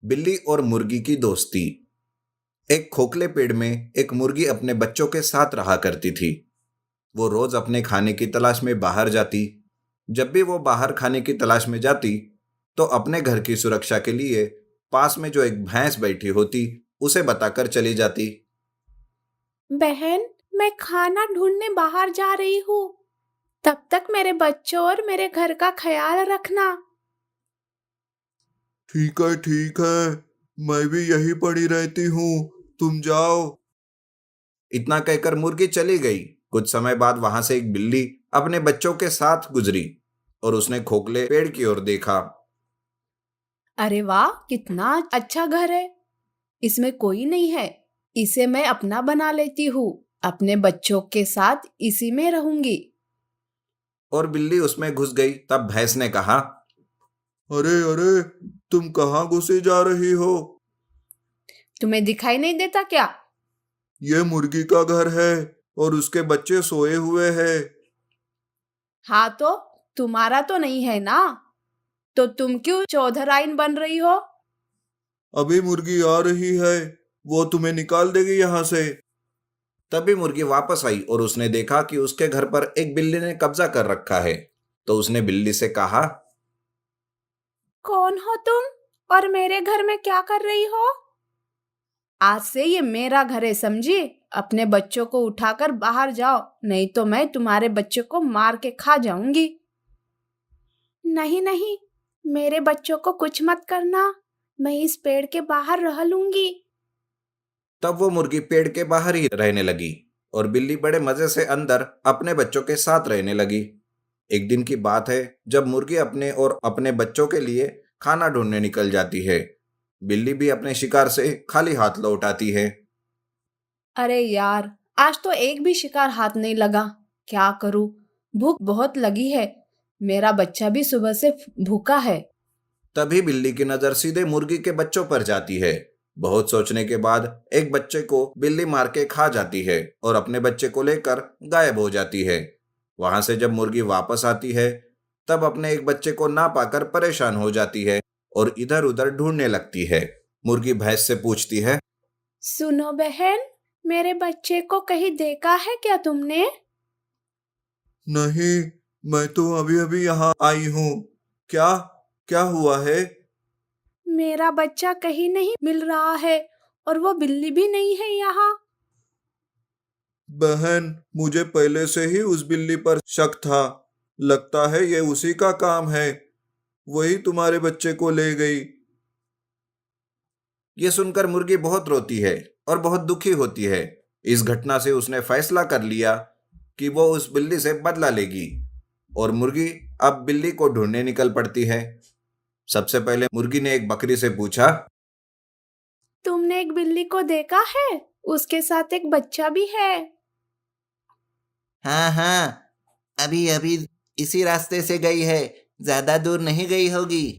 बिल्ली और मुर्गी की दोस्ती। एक खोखले पेड़ में एक मुर्गी अपने बच्चों के साथ रहा करती थी। वो रोज अपने खाने की तलाश में बाहर जाती। जब भी वो बाहर खाने की तलाश में जाती तो अपने घर की सुरक्षा के लिए पास में जो एक भैंस बैठी होती उसे बताकर चली जाती। बहन, मैं खाना ढूंढने बाहर जा रही हूँ। तब तक मेरे बच्चों और मेरे घर का ख्याल रखना। ठीक है, मैं भी यही पड़ी रहती हूँ, तुम जाओ। इतना कहकर मुर्गी चली गई। कुछ समय बाद वहां से एक बिल्ली अपने बच्चों के साथ गुजरी और उसने खोखले पेड़ की ओर देखा। अरे वाह, कितना अच्छा घर है। इसमें कोई नहीं है। इसे मैं अपना बना लेती हूँ। अपने बच्चों के साथ इसी में रहूंगी। और बिल्ली उसमें घुस गई। तब भैंस ने कहा, अरे अरे, तुम कहाँ घुसे जा रही हो? तुम्हें दिखाई नहीं देता क्या? ये मुर्गी का घर है और उसके बच्चे सोए हुए हैं। हाँ तो तुम्हारा तो नहीं है ना, तो तुम क्यों चौधराइन बन रही हो? अभी मुर्गी आ रही है, वो तुम्हें निकाल देगी यहाँ से। तभी मुर्गी वापस आई और उसने देखा कि उसके घर पर एक बिल्ली ने कब्जा कर रखा है। तो उसने बिल्ली से कहा, कौन हो तुम और मेरे घर में क्या कर रही हो? आज से ये मेरा घर है, समझी? अपने बच्चों को उठाकर बाहर जाओ, नहीं तो मैं तुम्हारे बच्चों को मार के खा जाऊंगी। नहीं नहीं, मेरे बच्चों को कुछ मत करना। मैं इस पेड़ के बाहर रह लूंगी। तब वो मुर्गी पेड़ के बाहर ही रहने लगी और बिल्ली बड़े मजे से अंदर अपने बच्चों के साथ रहने लगी। एक दिन की बात है जब मुर्गी अपने और अपने बच्चों के लिए खाना ढूंढने निकल जाती है। बिल्ली भी अपने शिकार से खाली हाथ लौट आती है। अरे यार, आज तो एक भी शिकार हाथ नहीं लगा। क्या करूं? भूख बहुत लगी है। मेरा बच्चा भी सुबह से भूखा है। तभी बिल्ली की नजर सीधे मुर्गी के बच्चों पर जाती है। बहुत सोचने के बाद एक बच्चे को बिल्ली मार के खा जाती है और अपने बच्चे को लेकर गायब हो जाती है। वहां से जब मुर्गी वापस आती है तब अपने एक बच्चे को ना पाकर परेशान हो जाती है और इधर उधर ढूंढने लगती है। मुर्गी भैंस से पूछती है, सुनो बहन, मेरे बच्चे को कहीं देखा है क्या तुमने? नहीं, मैं तो अभी अभी यहाँ आई हूँ। क्या क्या हुआ है? मेरा बच्चा कहीं नहीं मिल रहा है और वो बिल्ली भी नहीं है यहाँ। बहन, मुझे पहले से ही उस बिल्ली पर शक था। लगता है ये उसी का काम है, वही तुम्हारे बच्चे को ले गई। ये सुनकर मुर्गी बहुत रोती है और बहुत दुखी होती है। इस घटना से उसने फैसला कर लिया कि वो उस बिल्ली से बदला लेगी और मुर्गी अब बिल्ली को ढूंढने निकल पड़ती है। सबसे पहले मुर्गी ने एक बकरी से पूछा, तुमने एक बिल्ली को देखा है? उसके साथ एक बच्चा भी है। हाँ हाँ, अभी अभी इसी रास्ते से गई है, ज्यादा दूर नहीं गई होगी।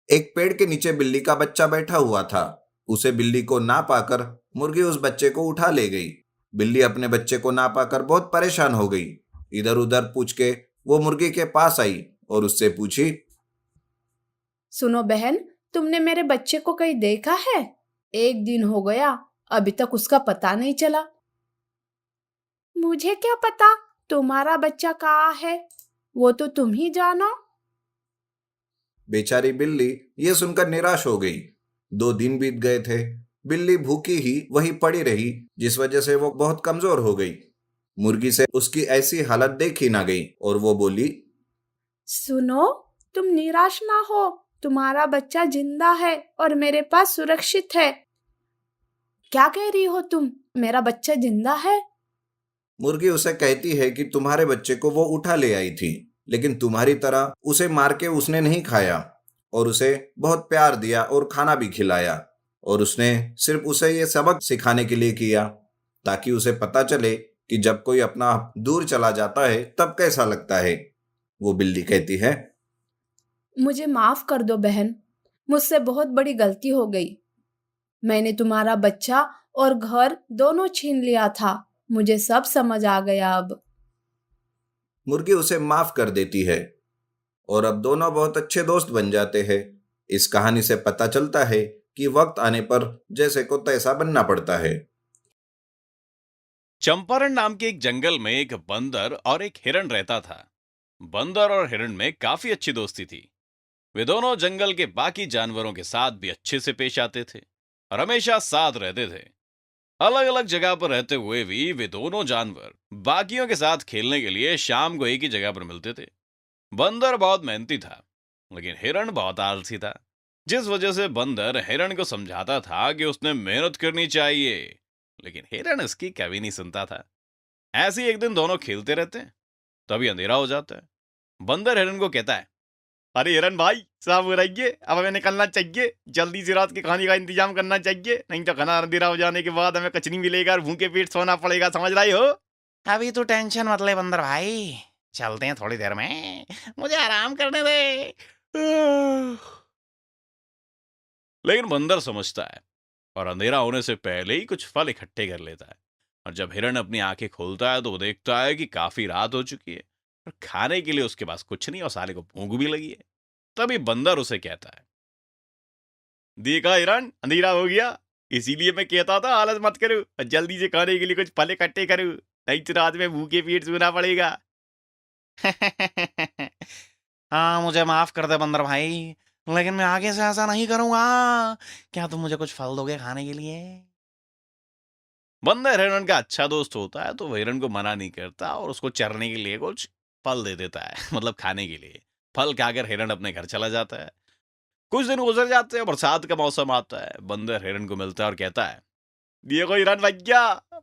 एक पेड़ के नीचे बिल्ली का बच्चा बैठा हुआ था। उसे बिल्ली को ना पाकर मुर्गी उस बच्चे को उठा ले गई। बिल्ली अपने बच्चे को ना पाकर बहुत परेशान हो गई। इधर उधर पूछ के वो मुर्गी के पास आई और उससे पूछी, सुनो बहन, तुमने मेरे बच्चे को कहीं देखा है? एक दिन हो गया, अभी तक उसका पता नहीं चला। मुझे क्या पता तुम्हारा बच्चा कहाँ है, वो तो तुम ही जानो। बेचारी बिल्ली ये सुनकर निराश हो गई। 2 दिन बीत गए थे। बिल्ली भूखी ही वहीं पड़ी रही, जिस वजह से वो बहुत कमजोर हो गई। मुर्गी से उसकी ऐसी हालत देखी ना गई और वो बोली, सुनो, तुम निराश ना हो। तुम्हारा बच्चा जिंदा है और मेरे पास सुरक्षित है। क्या कह रही हो तुम? मेरा बच्चा जिंदा है? मुर्गी उसे कहती है कि तुम्हारे बच्चे को वो उठा ले आई थी, लेकिन तुम्हारी तरह उसे मार के उसने नहीं खाया और उसे बहुत प्यार दिया और खाना भी खिलाया। और उसने सिर्फ उसे ये सबक सिखाने के लिए किया ताकि उसे पता चले कि जब कोई अपना दूर चला जाता है तब कैसा लगता है। वो बिल्ली कहती है, मुझे माफ कर दो बहन, मुझसे बहुत बड़ी गलती हो गई। मैंने तुम्हारा बच्चा और घर दोनों छीन लिया था। मुझे सब समझ आ गया अब। मुर्गी उसे माफ कर देती है और अब दोनों बहुत अच्छे दोस्त बन जाते हैं। इस कहानी से पता चलता है कि वक्त आने पर जैसे को तैसा बनना पड़ता है। चंपारण नाम के एक जंगल में एक बंदर और एक हिरण रहता था। बंदर और हिरण में काफी अच्छी दोस्ती थी। वे दोनों जंगल के बाकी जानवरों के साथ भी अच्छे से पेश आते थे और हमेशा साथ रहते थे। अलग अलग जगह पर रहते हुए भी वे दोनों जानवर बाकियों के साथ खेलने के लिए शाम को एक ही जगह पर मिलते थे। बंदर बहुत मेहनती था, लेकिन हिरण बहुत आलसी था, जिस वजह से बंदर हिरण को समझाता था कि उसने मेहनत करनी चाहिए, लेकिन हिरण उसकी कभी नहीं सुनता था। ऐसे ही एक दिन दोनों खेलते रहते हैं, तभी अंधेरा हो जाता है। बंदर हिरण को कहता है, अरे हिरण भाई, साहब हो रही है, अब हमें निकलना चाहिए, जल्दी से रात के खाने का इंतजाम करना चाहिए, नहीं तो घना अंधेरा हो जाने के बाद हमें कुछ नहीं मिलेगा और भूखे पेट सोना पड़ेगा, समझ रही हो? अभी तो टेंशन मत ले बंदर भाई, चलते हैं थोड़ी देर में, मुझे आराम करने दे। लेकिन बंदर समझता है और अंधेरा होने से पहले ही कुछ फल इकट्ठे कर लेता है। और जब हिरण अपनी आंखें खोलता है तो वो देखता है कि काफी रात हो चुकी है और खाने के लिए उसके पास कुछ नहीं और साले को भूख भी लगी है। तभी बंदर उसे कहता है, देखा हिरण, अंधेरा हो गया, इसीलिए मैं कहता था आलस मत करो और जल्दी से खाने के लिए कुछ फल इकट्ठे करो, नहीं तो रात में भूखे पेट सोना पड़ेगा। हाँ, मुझे माफ कर दे बंदर भाई, लेकिन मैं आगे से ऐसा नहीं करूंगा। क्या तुम मुझे कुछ फल दोगे खाने के लिए? बंदर हिरण का अच्छा दोस्त होता है तो वह हिरण को मना नहीं करता और उसको चरने के लिए कुछ फल दे देता है, मतलब खाने के लिए। फल खाकर हिरण अपने घर चला जाता है। कुछ दिन गुजर जाते हैं, बरसात का मौसम आता है। बंदर हिरण को मिलता है और कहता है, देखो हिरण भैया,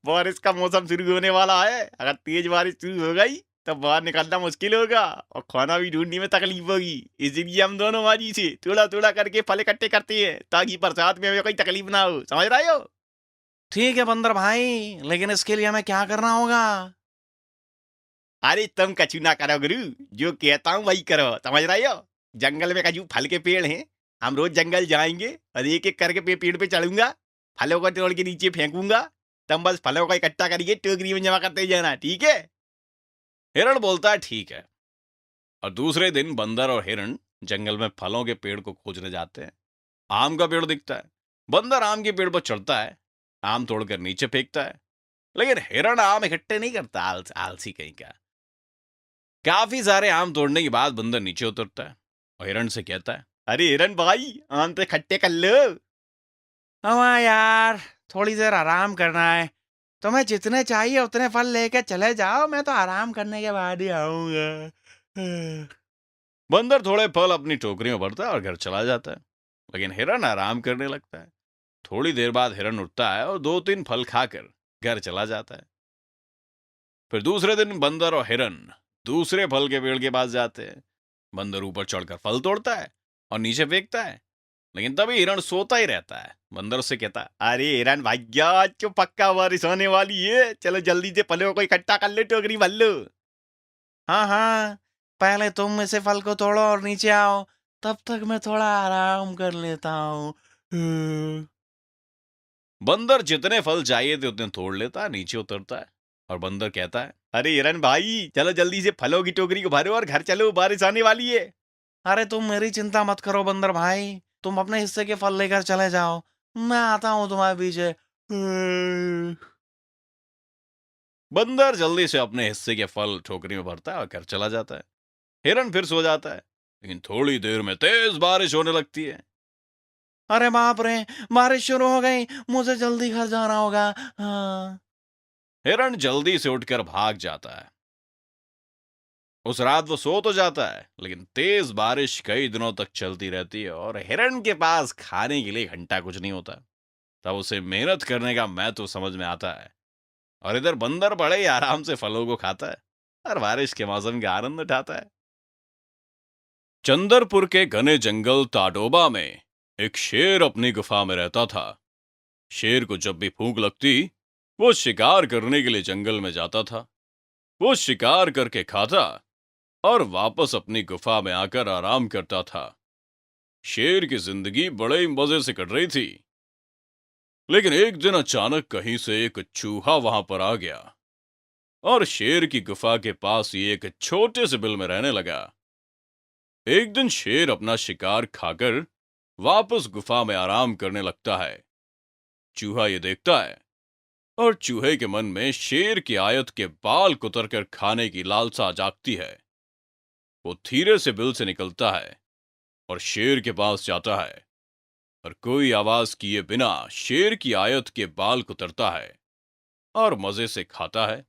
बारिश का मौसम शुरू होने वाला है, अगर तेज बारिश शुरू हो गई तब बाहर निकलना मुश्किल होगा और खाना भी ढूंढने में तकलीफ होगी। इसलिए हम दोनों माजी से थोड़ा थोड़ा करके फल इकट्ठे करते हैं ताकि बरसात में हमें कोई तकलीफ ना हो, समझ रहे हो? ठीक है बंदर भाई, लेकिन इसके लिए हमें क्या करना होगा? अरे तुम कछु ना करो गुरु, जो कहता हूँ वही करो, समझ रहे हो? जंगल में कछु फल के पेड़ हैं, हम रोज जंगल जाएंगे और एक एक करके पेड़ पे चढ़ूंगा, फलों को तोड़ के नीचे फेंकूंगा, तुम बस फलों को इकट्ठा करिए, टोकरी में जमा करते जाना, ठीक है? हिरण बोलता है ठीक है। और दूसरे दिन बंदर और हिरण जंगल में फलों के पेड़ को खोजने जाते हैं। आम का पेड़ दिखता है। बंदर आम के पेड़ पर चढ़ता है, आम तोड़कर नीचे फेंकता है, लेकिन हिरण आम इकट्ठे नहीं करता, आलसी कहीं का। काफी सारे आम तोड़ने के बाद बंदर नीचे उतरता है और हिरण से कहता है, अरे हिरण भाई, आम तो इकट्ठे कर लो। हाँ यार, थोड़ी देर आराम करना है, तुम्हें जितने चाहिए उतने फल लेके चले जाओ, मैं तो आराम करने के बाद ही आऊंगा। बंदर थोड़े फल अपनी टोकरी में भरता है और घर चला जाता है, लेकिन हिरण आराम करने लगता है। थोड़ी देर बाद हिरण उठता है और 2-3 फल खाकर घर चला जाता है। फिर दूसरे दिन बंदर और हिरण दूसरे फल के पेड़ के पास जाते हैं। बंदर ऊपर चढ़कर फल तोड़ता है और नीचे फेंकता है, लेकिन तभी हिरण सोता ही रहता है। बंदर उससे कहता है, अरे हिरण भाग्या, आज तो पक्का बारिश होने वाली है, चलो जल्दी से फलों को इकट्ठा कर लो, टोकरी भर लो। हाँ हाँ, पहले तुम इसे फल को तोड़ो और नीचे आओ, तब तक मैं थोड़ा आराम कर लेता हूँ। बंदर जितने फल चाहिए थे उतने तोड़ लेता, नीचे उतरता है और बंदर कहता है, अरे हिरण भाई, चलो जल्दी से फलों की टोकरी को भरो और घर चलो, बारिश आने वाली है। अरे तुम मेरी चिंता मत करो बंदर भाई, तुम अपने हिस्से के फल लेकर चले जाओ, मैं आता हूँ तुम्हारे पीछे। बंदर जल्दी से अपने हिस्से के फल टोकरी में भरता है और घर चला जाता है। हिरण फिर सो जाता है, लेकिन थोड़ी देर में तेज बारिश होने लगती है। अरे बाप रे, बारिश शुरू हो गई, मुझे जल्दी घर जाना होगा। हाँ। हिरण जल्दी से उठकर भाग जाता है। उस रात वो सो तो जाता है, लेकिन तेज बारिश कई दिनों तक चलती रहती है और हिरण के पास खाने के लिए घंटा कुछ नहीं होता। तब उसे मेहनत करने का महत्व समझ में आता है और इधर बंदर बड़े ही आराम से फलों को खाता है और बारिश के मौसम का आनंद उठाता है। चंदरपुर के घने जंगल ताडोबा में एक शेर अपनी गुफा में रहता था। शेर को जब भी भूख लगती, वो शिकार करने के लिए जंगल में जाता था। वो शिकार करके खाता और वापस अपनी गुफा में आकर आराम करता था। शेर की जिंदगी बड़े ही मजे से कट रही थी, लेकिन एक दिन अचानक कहीं से एक चूहा वहां पर आ गया और शेर की गुफा के पास ही एक छोटे से बिल में रहने लगा। एक दिन शेर अपना शिकार खाकर वापस गुफा में आराम करने लगता है। चूहा ये देखता है और चूहे के मन में शेर की आयत के बाल कुतर कर खाने की लालसा जागती है। वो धीरे से बिल से निकलता है और शेर के पास जाता है और कोई आवाज किए बिना शेर की आयत के बाल कुतरता है और मजे से खाता है।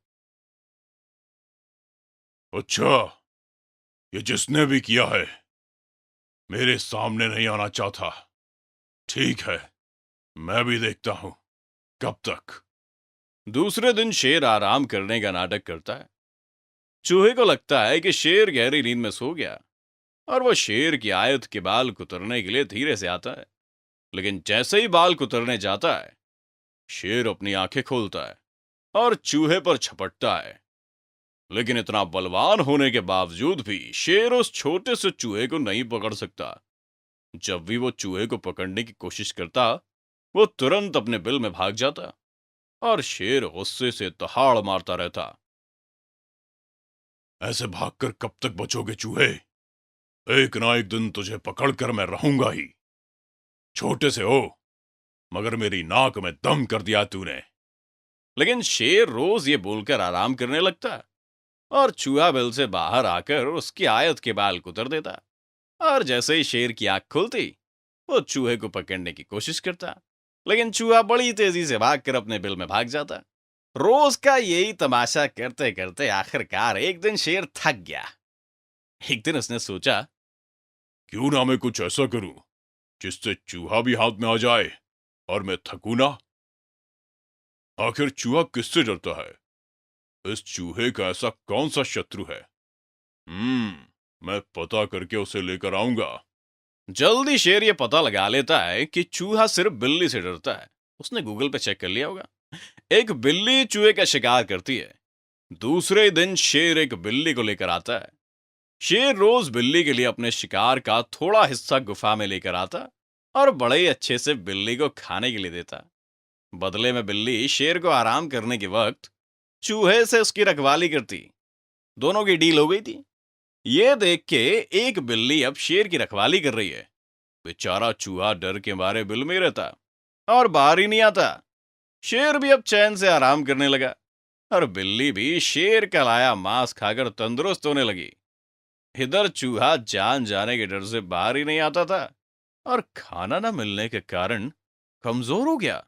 अच्छा, ये जिसने भी किया है मेरे सामने नहीं आना चाहता। ठीक है, मैं भी देखता हूं कब तक। दूसरे दिन शेर आराम करने का नाटक करता है। चूहे को लगता है कि शेर गहरी नींद में सो गया और वो शेर की आयत के बाल कुतरने के लिए धीरे से आता है। लेकिन जैसे ही बाल कुतरने जाता है, शेर अपनी आंखें खोलता है और चूहे पर झपटता है। लेकिन इतना बलवान होने के बावजूद भी शेर उस छोटे से चूहे को नहीं पकड़ सकता। जब भी वो चूहे को पकड़ने की कोशिश करता, वो तुरंत अपने बिल में भाग जाता और शेर गुस्से से दहाड़ मारता रहता। ऐसे भागकर कब तक बचोगे चूहे? एक ना एक दिन तुझे पकड़कर मैं रहूंगा ही। छोटे से हो, मगर मेरी नाक में दम कर दिया तूने। लेकिन शेर रोज ये बोलकर आराम करने लगता और चूहा बिल से बाहर आकर उसकी आयत के बाल कुतर देता। और जैसे ही शेर की आंख खुलती, वो चूहे को पकड़ने की कोशिश करता, लेकिन चूहा बड़ी तेजी से भागकर अपने बिल में भाग जाता। रोज का यही तमाशा करते करते आखिरकार एक दिन शेर थक गया। एक दिन उसने सोचा, क्यों ना मैं कुछ ऐसा करूं जिससे चूहा भी हाथ में आ जाए और मैं थकूं ना। आखिर चूहा किससे डरता है? इस चूहे का ऐसा कौन सा शत्रु है? मैं पता करके उसे लेकर आऊंगा। जल्दी शेर ये पता लगा लेता है कि चूहा सिर्फ बिल्ली से डरता है। उसने गूगल पे चेक कर लिया होगा। एक बिल्ली चूहे का शिकार करती है। दूसरे दिन शेर एक बिल्ली को लेकर आता है। शेर रोज बिल्ली के लिए अपने शिकार का थोड़ा हिस्सा गुफा में लेकर आता और बड़े ही अच्छे से बिल्ली को खाने के लिए देता। बदले में बिल्ली शेर को आराम करने के वक्त चूहे से उसकी रखवाली करती। दोनों की डील हो गई थी। ये देख के एक बिल्ली अब शेर की रखवाली कर रही है। बेचारा चूहा डर के मारे बिल में रहता और बाहर ही नहीं आता। शेर भी अब चैन से आराम करने लगा और बिल्ली भी शेर का लाया मांस खाकर तंदुरुस्त होने लगी। इधर चूहा जान जाने के डर से बाहर ही नहीं आता था और खाना न मिलने के कारण कमजोर हो गया।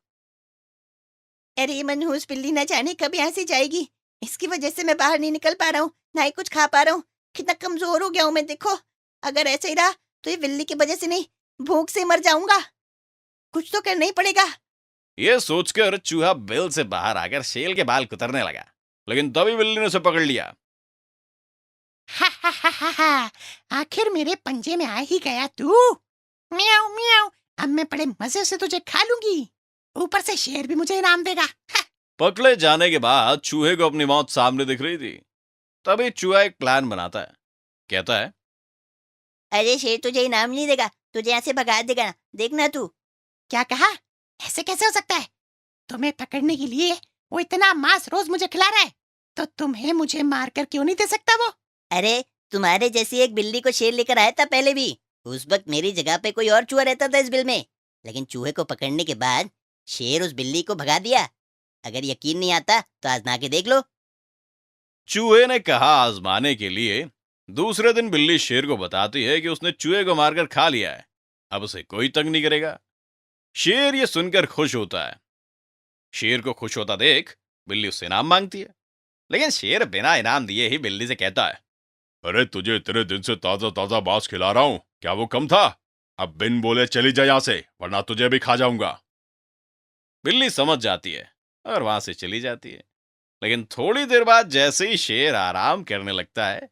अरे मनहूस बिल्ली न जाने कब यहाँ से जाएगी। इसकी वजह से मैं बाहर नहीं निकल पा रहा हूँ, ना ही कुछ खा पा रहा हूँ। कितना कमजोर हो गया हूँ मैं, देखो। अगर ऐसे ही रहा तो ये बिल्ली की वजह से नहीं, भूख से मर जाऊंगा। कुछ तो करना ही पड़ेगा। ये सोचकर चूहा बिल से बाहर आकर शेर के बाल कुतरने लगा, लेकिन तभी बिल्ली ने उसे पकड़ लिया। हा हा हा हा हा, आखिर मेरे पंजे में आ ही गया तू। म्याऊ म्याऊ, अब मैं बड़े मजे से तुझे खा लूंगी। ऊपर से शेर भी मुझे इनाम देगा। हा। पकड़े जाने के बाद चूहे को अपनी मौत सामने दिख रही थी। तभी चूहा एक प्लान बनाता है। कहता है, अरे शेर तुझे इनाम नहीं देगा, तुझे यहाँ से भगा देगा, देखना तू। क्या कहा? ऐसे कैसे हो सकता है? तुम्हें पकड़ने के लिए वो इतना मांस रोज मुझे खिला रहा है, तो तुम्हें मुझे मारकर क्यों नहीं दे सकता वो? अरे तुम्हारे जैसी एक बिल्ली को शेर लेकर आया था पहले भी। उस वक्त मेरी जगह पे कोई और चूहा रहता था इस बिल में, लेकिन चूहे को पकड़ने के बाद शेर उस बिल्ली को भगा दिया। अगर यकीन नहीं आता तो आजमा के देख लो। चूहे ने कहा आजमाने के लिए। दूसरे दिन बिल्ली शेर को बताती है कि उसने चूहे को मारकर खा लिया है, अब उसे कोई तंग नहीं करेगा। शेर ये सुनकर खुश होता है। शेर को खुश होता देख बिल्ली उससे इनाम मांगती है, लेकिन शेर बिना इनाम दिए ही बिल्ली से कहता है, अरे तुझे इतने दिन से ताजा ताजा मांस खिला रहा हूं, क्या वो कम था? अब बिन बोले चली जा यहां से, वरना तुझे भी खा जाऊंगा। बिल्ली समझ जाती है और वहां से चली जाती है। लेकिन थोड़ी देर बाद जैसे ही शेर आराम करने लगता है,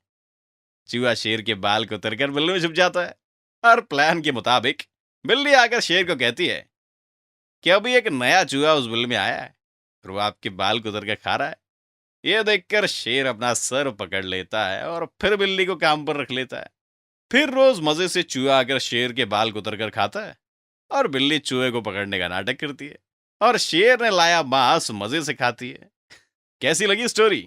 चूहा शेर के बाल को उतरकर बिल्ली में छुप जाता है। और प्लान के मुताबिक बिल्ली आकर शेर को कहती है कि अभी एक नया चूहा उस बिल में आया है और वो आपके बाल को उतर कर खा रहा है। यह देखकर शेर अपना सर पकड़ लेता है और फिर बिल्ली को काम पर रख लेता है। फिर रोज मजे से चूहा आकर शेर के बाल को उतर कर खाता है और बिल्ली चूहे को पकड़ने का नाटक करती है और शेर ने लाया मांस मजे से खाती है। कैसी लगी स्टोरी?